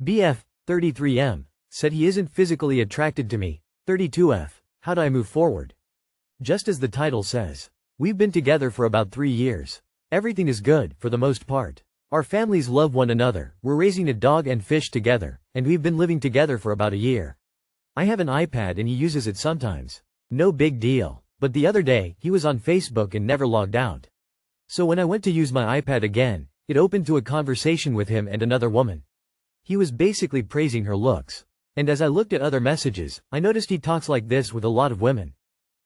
BF, 33M, said he isn't physically attracted to me. 32F, how do I move forward? Just as the title says. We've been together for about 3 years. Everything is good, for the most part. Our families love one another, we're raising a dog and fish together, and we've been living together for about a year. I have an iPad and he uses it sometimes. No big deal. But the other day, he was on Facebook and never logged out. So when I went to use my iPad again, it opened to a conversation with him and another woman. He was basically praising her looks. And as I looked at other messages, I noticed he talks like this with a lot of women.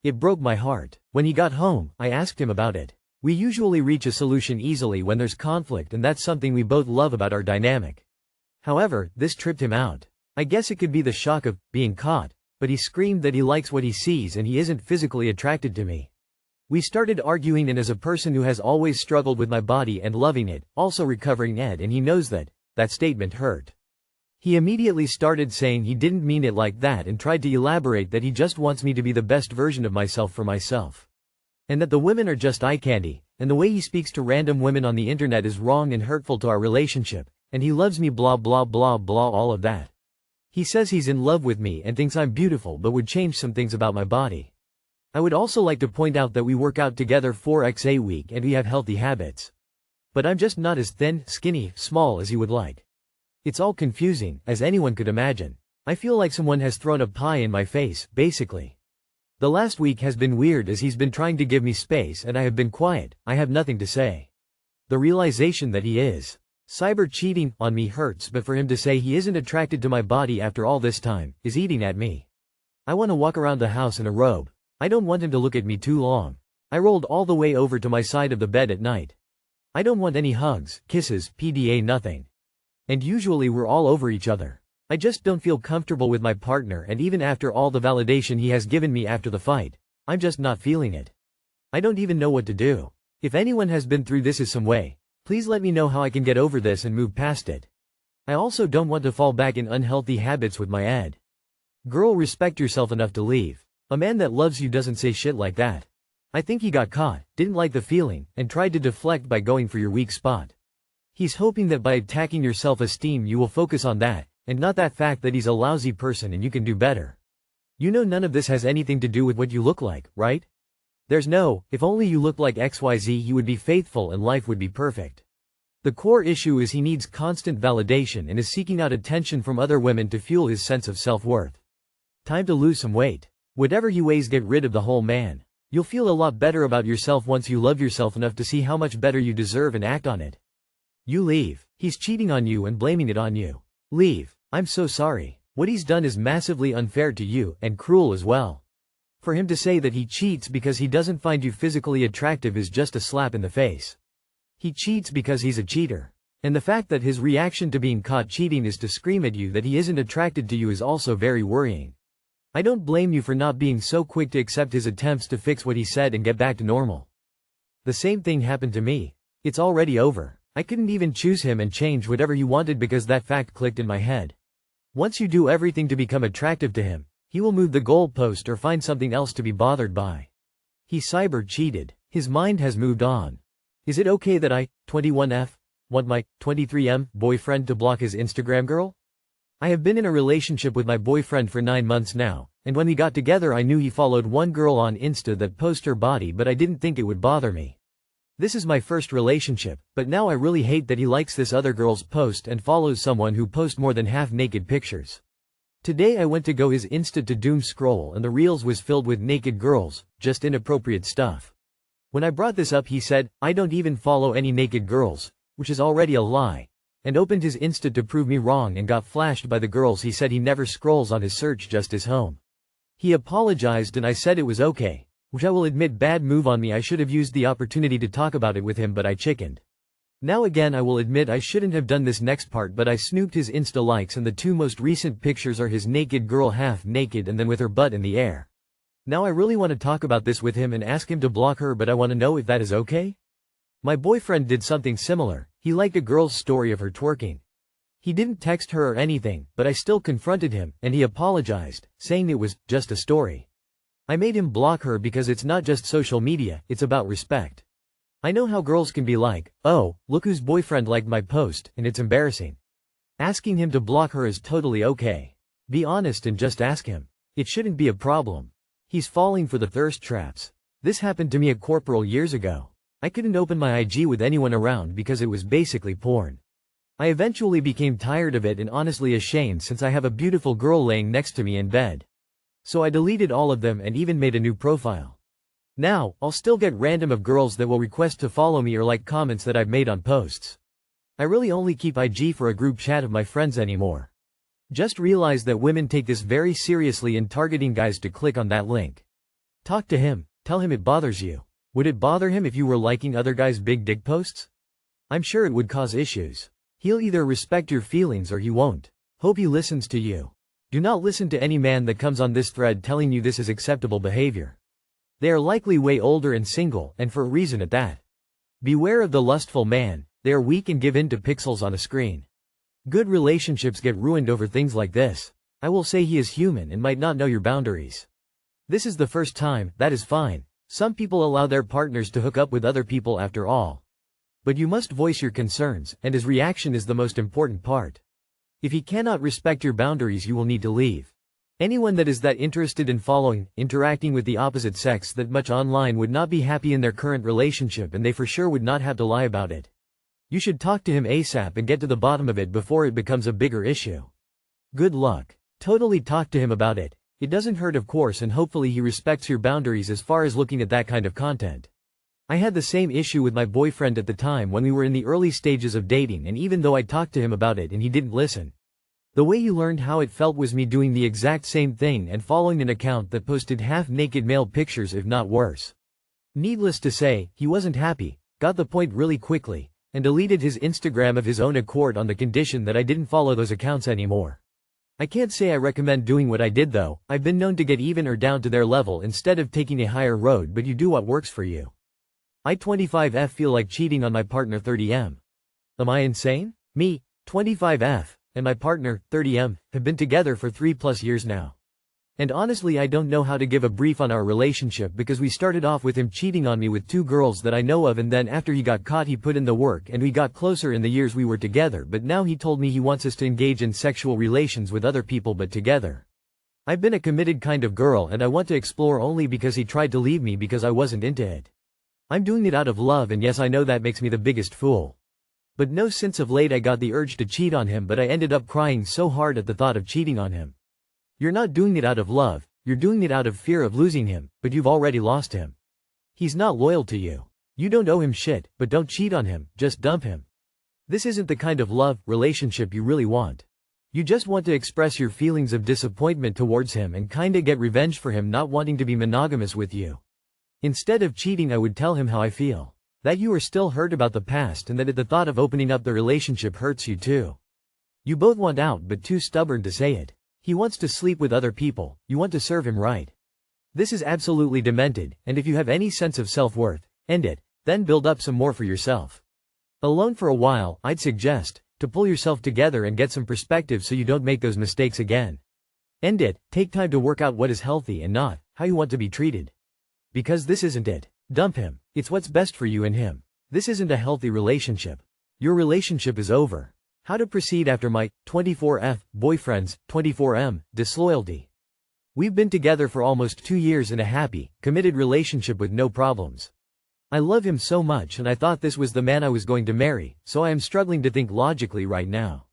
It broke my heart. When he got home, I asked him about it. We usually reach a solution easily when there's conflict, and that's something we both love about our dynamic. However, this tripped him out. I guess it could be the shock of being caught, but he screamed that he likes what he sees and he isn't physically attracted to me. We started arguing, and as a person who has always struggled with my body and loving it, also recovering Ed, and he knows that statement hurt. He immediately started saying he didn't mean it like that and tried to elaborate that he just wants me to be the best version of myself for myself. And that the women are just eye candy, and the way he speaks to random women on the internet is wrong and hurtful to our relationship, and he loves me blah blah blah blah all of that. He says he's in love with me and thinks I'm beautiful but would change some things about my body. I would also like to point out that we work out together 4x a week and we have healthy habits. But I'm just not as thin, skinny, small as he would like. It's all confusing, as anyone could imagine. I feel like someone has thrown a pie in my face, basically. The last week has been weird as he's been trying to give me space and I have been quiet, I have nothing to say. The realization that he is cyber cheating on me hurts, but for him to say he isn't attracted to my body after all this time is eating at me. I want to walk around the house in a robe. I don't want him to look at me too long. I rolled all the way over to my side of the bed at night. I don't want any hugs, kisses, PDA, nothing. And usually we're all over each other. I just don't feel comfortable with my partner, and even after all the validation he has given me after the fight, I'm just not feeling it. I don't even know what to do. If anyone has been through this in some way, please let me know how I can get over this and move past it. I also don't want to fall back in unhealthy habits with my Ed. Girl, respect yourself enough to leave. A man that loves you doesn't say shit like that. I think he got caught, didn't like the feeling, and tried to deflect by going for your weak spot. He's hoping that by attacking your self-esteem you will focus on that, and not that fact that he's a lousy person and you can do better. You know none of this has anything to do with what you look like, right? There's no, if only you looked like XYZ you would be faithful and life would be perfect. The core issue is he needs constant validation and is seeking out attention from other women to fuel his sense of self-worth. Time to lose some weight. Whatever he weighs, get rid of the whole man. You'll feel a lot better about yourself once you love yourself enough to see how much better you deserve and act on it. You leave. He's cheating on you and blaming it on you. Leave. I'm so sorry. What he's done is massively unfair to you, and cruel as well. For him to say that he cheats because he doesn't find you physically attractive is just a slap in the face. He cheats because he's a cheater. And the fact that his reaction to being caught cheating is to scream at you that he isn't attracted to you is also very worrying. I don't blame you for not being so quick to accept his attempts to fix what he said and get back to normal. The same thing happened to me. It's already over. I couldn't even choose him and change whatever he wanted because that fact clicked in my head. Once you do everything to become attractive to him, he will move the goalpost or find something else to be bothered by. He cyber cheated. His mind has moved on. Is it okay that I, 21F, want my 23M boyfriend to block his Instagram girl? I have been in a relationship with my boyfriend for 9 months now, and when we got together I knew he followed one girl on Insta that posts her body, but I didn't think it would bother me. This is my first relationship, but now I really hate that he likes this other girl's post and follows someone who posts more than half naked pictures. Today I went to go his Insta to doom scroll and the reels was filled with naked girls, just inappropriate stuff. When I brought this up he said, I don't even follow any naked girls, which is already a lie, and opened his Insta to prove me wrong and got flashed by the girls he said he never scrolls on his search, just his home. He apologized and I said it was okay. Which I will admit, bad move on me. I should have used the opportunity to talk about it with him, but I chickened. Now again I will admit I shouldn't have done this next part, but I snooped his Insta likes and the 2 most recent pictures are his naked girl half naked and then with her butt in the air. Now I really want to talk about this with him and ask him to block her, but I want to know if that is okay? My boyfriend did something similar. He liked a girl's story of her twerking. He didn't text her or anything, but I still confronted him, and he apologized, saying it was just a story. I made him block her because it's not just social media, it's about respect. I know how girls can be like, oh, look whose boyfriend liked my post, and it's embarrassing. Asking him to block her is totally okay. Be honest and just ask him. It shouldn't be a problem. He's falling for the thirst traps. This happened to me at Corporal years ago. I couldn't open my IG with anyone around because it was basically porn. I eventually became tired of it and honestly ashamed since I have a beautiful girl laying next to me in bed. So I deleted all of them and even made a new profile. Now, I'll still get random of girls that will request to follow me or like comments that I've made on posts. I really only keep IG for a group chat of my friends anymore. Just realize that women take this very seriously in targeting guys to click on that link. Talk to him, tell him it bothers you. Would it bother him if you were liking other guys' big dick posts? I'm sure it would cause issues. He'll either respect your feelings or he won't. Hope he listens to you. Do not listen to any man that comes on this thread telling you this is acceptable behavior. They are likely way older and single, and for a reason at that. Beware of the lustful man, they are weak and give in to pixels on a screen. Good relationships get ruined over things like this. I will say he is human and might not know your boundaries. This is the first time, that is fine. Some people allow their partners to hook up with other people after all. But you must voice your concerns, and his reaction is the most important part. If he cannot respect your boundaries, you will need to leave. Anyone that is that interested in interacting with the opposite sex that much online would not be happy in their current relationship, and they for sure would not have to lie about it. You should talk to him ASAP and get to the bottom of it before it becomes a bigger issue. Good luck. Totally talk to him about it. It doesn't hurt, of course, and hopefully he respects your boundaries as far as looking at that kind of content. I had the same issue with my boyfriend at the time when we were in the early stages of dating, and even though I talked to him about it and he didn't listen. The way he learned how it felt was me doing the exact same thing and following an account that posted half-naked male pictures, if not worse. Needless to say, he wasn't happy, got the point really quickly, and deleted his Instagram of his own accord on the condition that I didn't follow those accounts anymore. I can't say I recommend doing what I did though. I've been known to get even or down to their level instead of taking a higher road, but you do what works for you. I 25F feel like cheating on my partner 30M. Am I insane? Me, 25F, and my partner, 30M, have been together for 3+ years now. And honestly, I don't know how to give a brief on our relationship because we started off with him cheating on me with 2 girls that I know of, and then after he got caught he put in the work and we got closer in the years we were together, but now he told me he wants us to engage in sexual relations with other people but together. I've been a committed kind of girl and I want to explore only because he tried to leave me because I wasn't into it. I'm doing it out of love, and yes, I know that makes me the biggest fool. But no, since of late I got the urge to cheat on him, but I ended up crying so hard at the thought of cheating on him. You're not doing it out of love, you're doing it out of fear of losing him, but you've already lost him. He's not loyal to you. You don't owe him shit, but don't cheat on him, just dump him. This isn't the kind of relationship you really want. You just want to express your feelings of disappointment towards him and kinda get revenge for him not wanting to be monogamous with you. Instead of cheating, I would tell him how I feel. That you are still hurt about the past and that at the thought of opening up the relationship hurts you too. You both want out but too stubborn to say it. He wants to sleep with other people, you want to serve him right. This is absolutely demented, and if you have any sense of self-worth, end it, then build up some more for yourself. Alone for a while, I'd suggest, to pull yourself together and get some perspective so you don't make those mistakes again. End it, take time to work out what is healthy and not how you want to be treated. Because this isn't it. Dump him. It's what's best for you and him. This isn't a healthy relationship. Your relationship is over. How to proceed after my 24F boyfriend's 24M disloyalty. We've been together for almost 2 years in a happy, committed relationship with no problems. I love him so much and I thought this was the man I was going to marry, so I am struggling to think logically right now.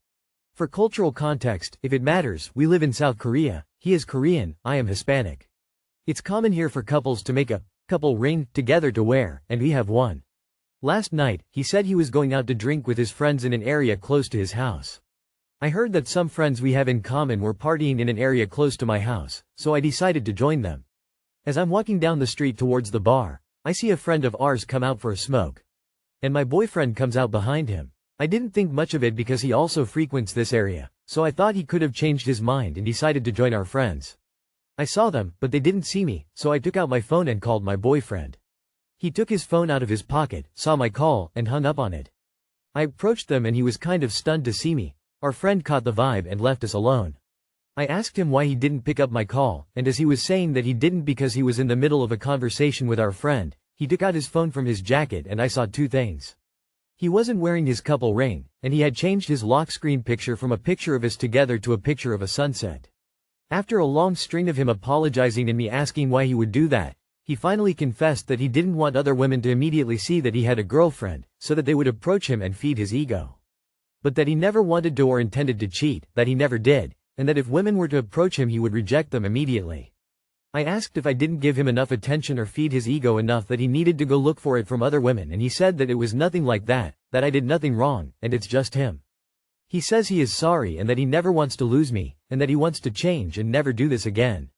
For cultural context, if it matters, we live in South Korea, he is Korean, I am Hispanic. It's common here for couples to make a couple ring together to wear, and we have one. Last night, he said he was going out to drink with his friends in an area close to his house. I heard that some friends we have in common were partying in an area close to my house, so I decided to join them. As I'm walking down the street towards the bar, I see a friend of ours come out for a smoke. And my boyfriend comes out behind him. I didn't think much of it because he also frequents this area, so I thought he could have changed his mind and decided to join our friends. I saw them, but they didn't see me, so I took out my phone and called my boyfriend. He took his phone out of his pocket, saw my call, and hung up on it. I approached them and he was kind of stunned to see me. Our friend caught the vibe and left us alone. I asked him why he didn't pick up my call, and as he was saying that he didn't because he was in the middle of a conversation with our friend, he took out his phone from his jacket and I saw 2 things. He wasn't wearing his couple ring, and he had changed his lock screen picture from a picture of us together to a picture of a sunset. After a long string of him apologizing and me asking why he would do that, he finally confessed that he didn't want other women to immediately see that he had a girlfriend, so that they would approach him and feed his ego. But that he never wanted to or intended to cheat, that he never did, and that if women were to approach him he would reject them immediately. I asked if I didn't give him enough attention or feed his ego enough that he needed to go look for it from other women, and he said that it was nothing like that I did nothing wrong, and it's just him. He says he is sorry and that he never wants to lose me, and that he wants to change and never do this again.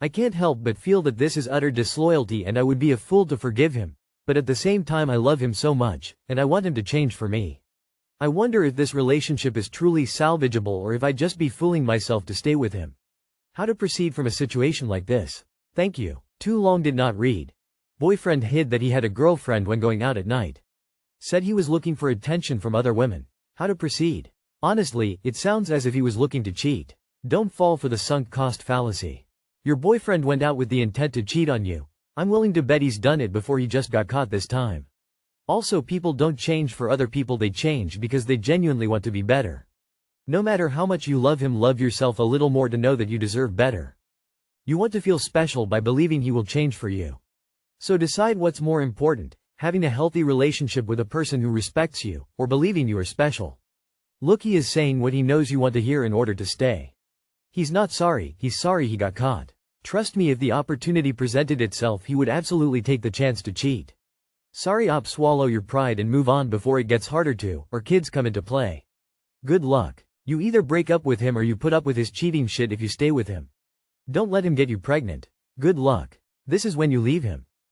I can't help but feel that this is utter disloyalty and I would be a fool to forgive him, but at the same time I love him so much, and I want him to change for me. I wonder if this relationship is truly salvageable or if I'd just be fooling myself to stay with him. How to proceed from a situation like this? Thank you. Too long did not read. Boyfriend hid that he had a girlfriend when going out at night. Said he was looking for attention from other women. How to proceed? Honestly, it sounds as if he was looking to cheat. Don't fall for the sunk cost fallacy. Your boyfriend went out with the intent to cheat on you. I'm willing to bet he's done it before he just got caught this time. Also, people don't change for other people, they change because they genuinely want to be better. No matter how much you love him, love yourself a little more to know that you deserve better. You want to feel special by believing he will change for you. So decide what's more important, having a healthy relationship with a person who respects you, or believing you are special. Look, he is saying what he knows you want to hear in order to stay. He's not sorry, he's sorry he got caught. Trust me, if the opportunity presented itself he would absolutely take the chance to cheat. Sorry op, swallow your pride and move on before it gets harder to, or kids come into play. Good luck. You either break up with him or you put up with his cheating shit if you stay with him. Don't let him get you pregnant. Good luck. This is when you leave him.